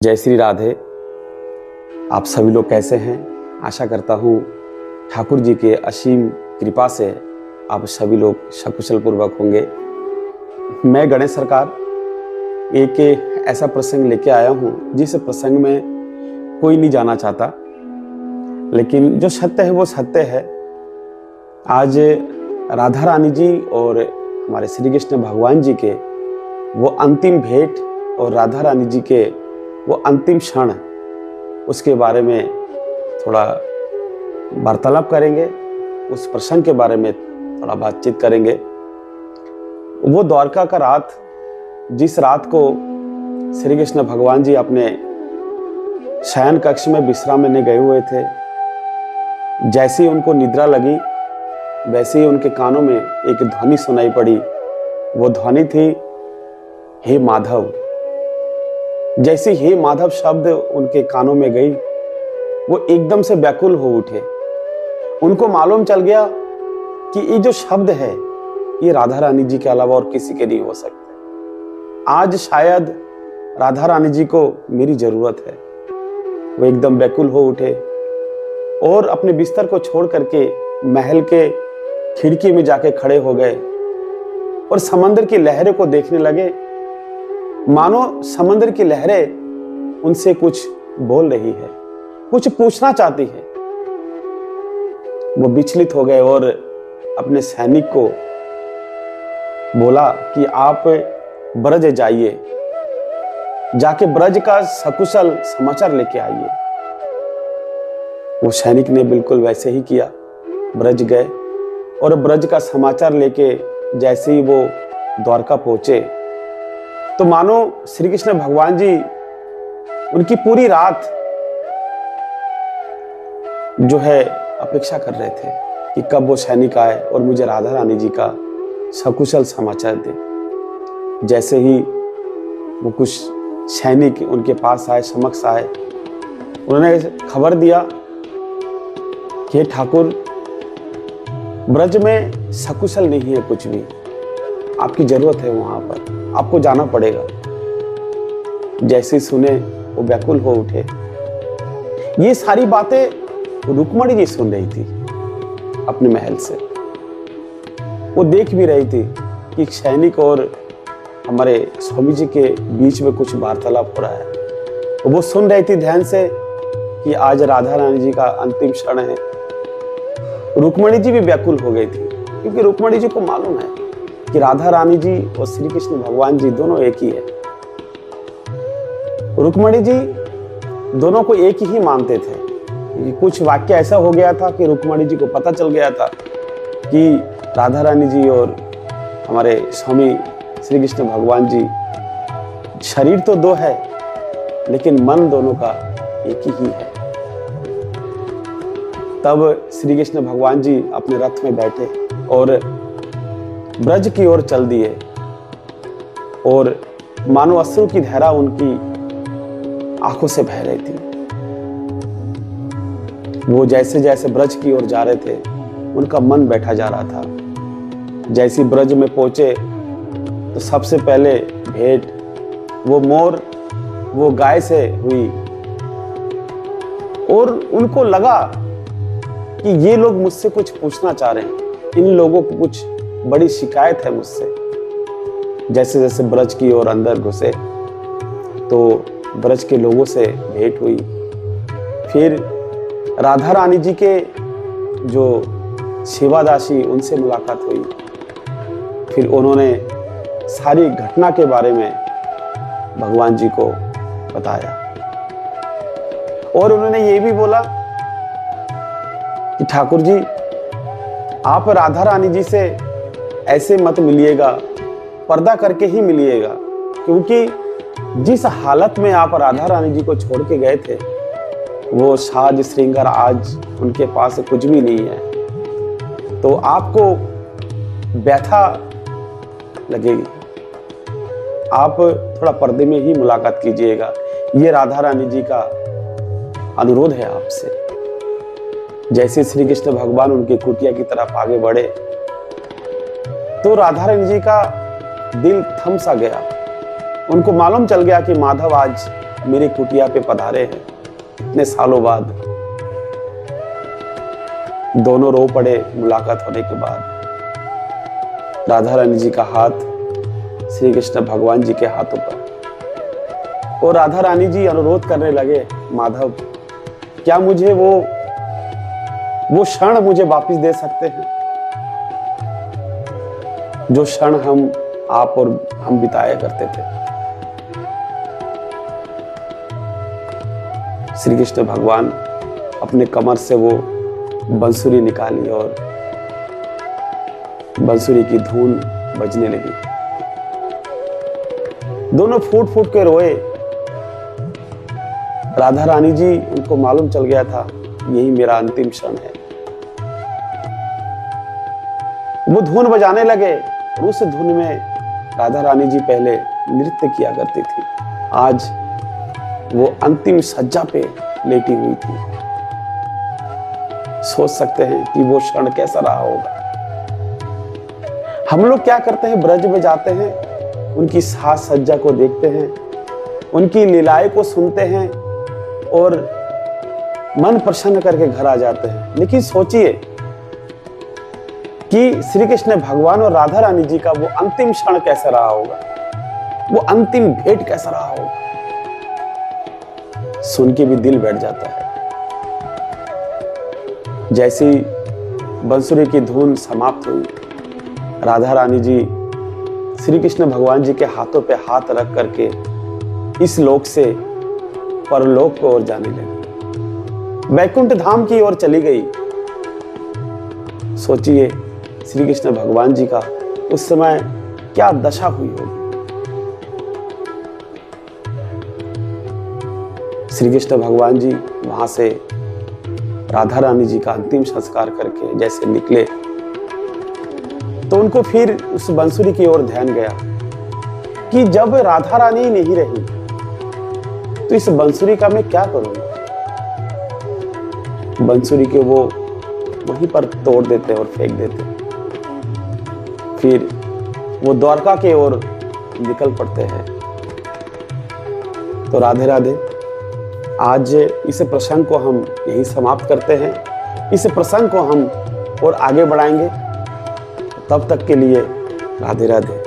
जय श्री राधे। आप सभी लोग कैसे हैं? आशा करता हूँ ठाकुर जी के असीम कृपा से आप सभी लोग सकुशल पूर्वक होंगे। मैं गणेश सरकार एक ऐसा प्रसंग लेके आया हूँ जिस प्रसंग में कोई नहीं जाना चाहता, लेकिन जो सत्य है वो सत्य है। आज राधा रानी जी और हमारे श्री कृष्ण भगवान जी के वो अंतिम भेंट और राधा रानी जी के वो अंतिम क्षण, उसके बारे में थोड़ा वार्तालाप करेंगे। उस प्रसंग के बारे में थोड़ा बातचीत करेंगे। वो द्वारका का रात, जिस रात को श्री कृष्ण भगवान जी अपने शयन कक्ष में विश्राम लेने गए हुए थे, जैसे ही उनको निद्रा लगी वैसे ही उनके कानों में एक ध्वनि सुनाई पड़ी। वो ध्वनि थी, हे माधव। जैसे हे माधव शब्द उनके कानों में गई, वो एकदम से व्याकुल हो उठे। उनको मालूम चल गया कि ये जो शब्द है ये राधा रानी जी के अलावा और किसी के नहीं हो सकते। आज शायद राधा रानी जी को मेरी जरूरत है। वो एकदम व्याकुल हो उठे और अपने बिस्तर को छोड़ करके महल के खिड़की में जाके खड़े हो गए और समंदर की लहरों को देखने लगे, मानो समंदर की लहरें उनसे कुछ बोल रही है, कुछ पूछना चाहती है। वो विचलित हो गए और अपने सैनिक को बोला कि आप ब्रज जाइए, जाके ब्रज का सकुशल समाचार लेके आइए। वो सैनिक ने बिल्कुल वैसे ही किया, ब्रज गए और ब्रज का समाचार लेके जैसे ही वो द्वारका पहुंचे तो मानो श्री कृष्ण भगवान जी उनकी पूरी रात जो है अपेक्षा कर रहे थे कि कब वो सैनिक आए और मुझे राधा रानी जी का सकुशल समाचार दे। जैसे ही वो कुछ सैनिक उनके पास आए, समक्ष आए, उन्होंने खबर दिया कि ठाकुर, ब्रज में सकुशल नहीं है कुछ भी, आपकी जरूरत है, वहां पर आपको जाना पड़ेगा। जैसे सुने वो व्याकुल हो उठे। ये सारी बातें रुक्मणी जी सुन रही थी अपने महल से। वो देख भी रही थी कि सैनिक और हमारे स्वामी जी के बीच में कुछ वार्तालाप हो रहा है। वो सुन रही थी ध्यान से कि आज राधा रानी जी का अंतिम क्षण है। रुक्मणी जी भी व्याकुल हो गई थी, क्योंकि रुक्मणी जी को मालूम है कि राधा रानी जी और श्री कृष्ण भगवान जी दोनों एक ही है। रुक्मणी जी दोनों को एक ही मानते थे। कुछ वाक्य ऐसा हो गया था कि रुक्मणी जी को पता चल गया था कि राधा रानी जी और हमारे स्वामी श्री कृष्ण भगवान जी, शरीर तो दो है लेकिन मन दोनों का एक ही है। तब श्री कृष्ण भगवान जी अपने रथ में बैठे और ब्रज की ओर चल दिए और मानो अश्रु की धारा उनकी आंखों से बह रही थी। वो जैसे जैसे ब्रज की ओर जा रहे थे उनका मन बैठा जा रहा था। जैसे ब्रज में पहुंचे तो सबसे पहले भेंट वो मोर, वो गाय से हुई और उनको लगा कि ये लोग मुझसे कुछ पूछना चाह रहे हैं, इन लोगों को कुछ बड़ी शिकायत है मुझसे। जैसे जैसे ब्रज की ओर अंदर घुसे तो ब्रज के लोगों से भेंट हुई। फिर राधा रानी जी के जो सेवादासी, उनसे मुलाकात हुई। फिर उन्होंने सारी घटना के बारे में भगवान जी को बताया और उन्होंने ये भी बोला कि ठाकुर जी, आप राधा रानी जी से ऐसे मत मिलिएगा, पर्दा करके ही मिलिएगा, क्योंकि जिस हालत में आप राधा रानी जी को छोड़ के गए थे वो साज श्रृंगार आज उनके पास कुछ भी नहीं है, तो आपको व्यथा लगेगी। आप थोड़ा पर्दे में ही मुलाकात कीजिएगा, ये राधा रानी जी का अनुरोध है आपसे। जैसे श्री कृष्ण भगवान उनकी कुटिया की तरफ आगे बढ़े तो राधा रानी जी का दिल थम सा गया। उनको मालूम चल गया कि माधव आज मेरी कुटिया पे पधारे हैं इतने सालों बाद। दोनों रो पड़े मुलाकात होने के बाद। राधा रानी जी का हाथ श्री कृष्ण भगवान जी के हाथों पर, और राधा रानी जी अनुरोध करने लगे, माधव क्या मुझे वो क्षण मुझे वापस दे सकते हैं, जो क्षण आप और हम बिताया करते थे। श्री कृष्ण भगवान अपने कमर से वो बंसुरी निकाली और बंसुरी की धुन बजने लगी। दोनों फूट फूट के रोए। राधा रानी जी, उनको मालूम चल गया था यही मेरा अंतिम क्षण है। वो धुन बजाने लगे और उस धुन में राधा रानी जी पहले नृत्य किया करती थी, आज वो अंतिम सज्जा पे लेटी हुई थी। सोच सकते हैं कि वो क्षण कैसा रहा होगा। हम लोग क्या करते हैं, ब्रज में जाते हैं, उनकी साज सज्जा को देखते हैं, उनकी लीलाएं को सुनते हैं और मन प्रसन्न करके घर आ जाते हैं। लेकिन सोचिए कि श्री कृष्ण भगवान और राधा रानी जी का वो अंतिम क्षण कैसा रहा होगा, वो अंतिम भेंट कैसा रहा होगा। सुन के भी दिल बैठ जाता है। जैसी बंसुरी की धुन समाप्त हुई, राधा रानी जी श्री कृष्ण भगवान जी के हाथों पे हाथ रख करके इस लोक से परलोक को ओर जाने लगी, वैकुंठ धाम की ओर चली गई। सोचिए श्री कृष्ण भगवान जी का उस समय क्या दशा हुई होगी। श्री कृष्ण भगवान जी वहां से राधा रानी जी का अंतिम संस्कार करके जैसे निकले, तो उनको फिर उस बंसुरी की ओर ध्यान गया कि जब राधा रानी नहीं रही तो इस बंसुरी का मैं क्या करूंगा। बंसुरी के वो वहीं पर तोड़ देते और फेंक देते। फिर वो द्वारका के ओर निकल पड़ते हैं। तो राधे राधे, आज इस प्रसंग को हम यही समाप्त करते हैं। इस प्रसंग को हम और आगे बढ़ाएंगे। तब तक के लिए राधे राधे।